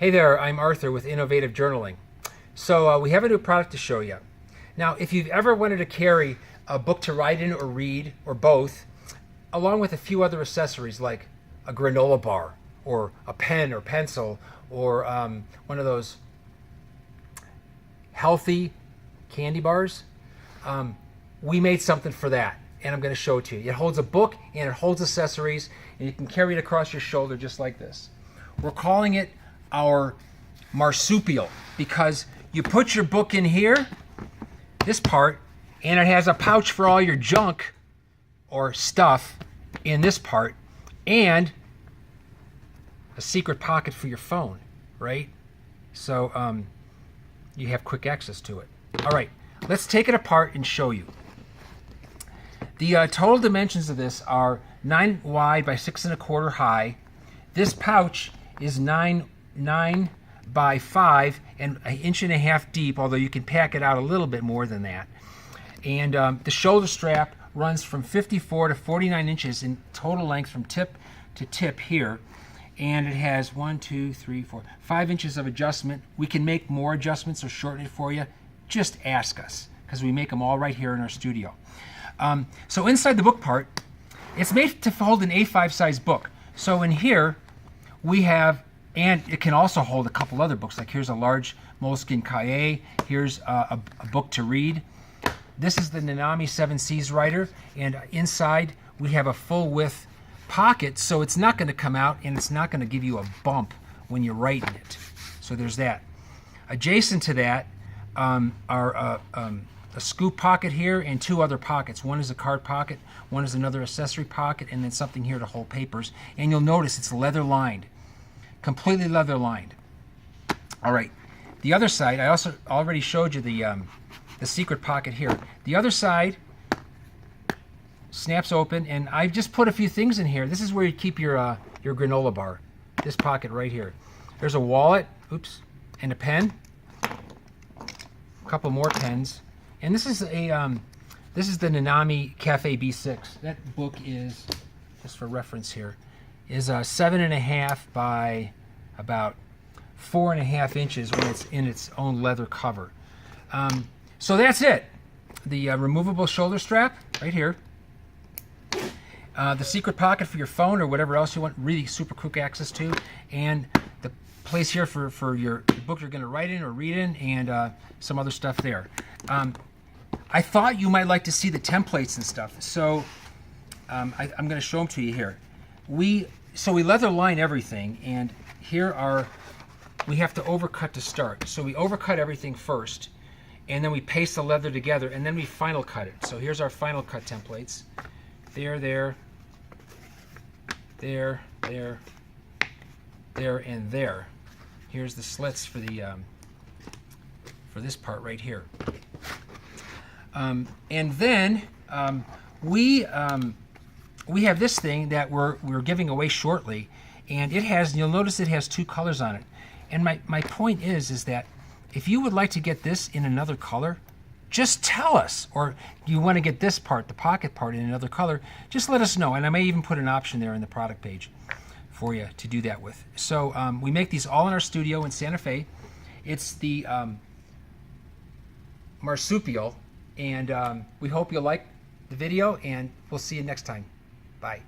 Hey there, I'm Arthur with Innovative Journaling. So we have a new product to show you. Now, if you've ever wanted to carry a book to write in or read, or both, along with a few other accessories like a granola bar, or a pen or pencil, or one of those healthy candy bars, we made something for that, and I'm going to show it to you. It holds a book and it holds accessories, and you can carry it across your shoulder just like this. We're calling it our Marsupial because you put your book in here, this part, and it has a pouch for all your junk or stuff in this part, and a secret pocket for your phone, right? So you have quick access to it. All right, let's take it apart and show you. The total dimensions of this are 9 wide by 6 1/4 high. This pouch is 9 by 5 and 1.5 inches deep, although you can pack it out a little bit more than that. And the shoulder strap runs from 54 to 49 inches in total length from tip to tip here. And it has 5 inches of adjustment. We can make more adjustments or shorten it for you. Just ask us, because we make them all right here in our studio. So inside the book part, it's made to hold an A5 size book. So in here, we have, and it can also hold a couple other books, like here's a large moleskin cahier, here's a book to read. This is the Nanami 7 Seas writer, and inside we have a full width pocket, so it's not going to come out and it's not going to give you a bump when you're writing it. So there's that. Adjacent to that are a scoop pocket here and 2 other pockets. One is a card pocket, one is another accessory pocket, and then something here to hold papers. And you'll notice it's leather lined, completely leather lined. All right, the other side, I also already showed you the secret pocket here. The other side snaps open, and I've just put a few things in here. This is where you keep your granola bar, this pocket right here. There's a wallet, oops, and a pen, a couple more pens. And this is the Nanami Cafe B6. That book is, just for reference here, is 7.5 by about 4.5 inches when it's in its own leather cover. So that's it. The removable shoulder strap right here. The secret pocket for your phone or whatever else you want really super quick access to, and the place here for your book you're going to write in or read in, and some other stuff there. I thought you might like to see the templates and stuff, so I'm going to show them to you here. We leather line everything, and here we have to overcut to start. So we overcut everything first, and then we paste the leather together, and then we final cut it. So here's our final cut templates. There, and there. Here's the slits for the for this part right here. And then we have this thing that we're giving away shortly, and it has, you'll notice it has 2 colors on it. And my point is that if you would like to get this in another color, just tell us. Or you want to get this part, the pocket part, in another color, just let us know. And I may even put an option there in the product page for you to do that with. So we make these all in our studio in Santa Fe. It's the Marsupial, and we hope you'll like the video, and we'll see you next time. Bye.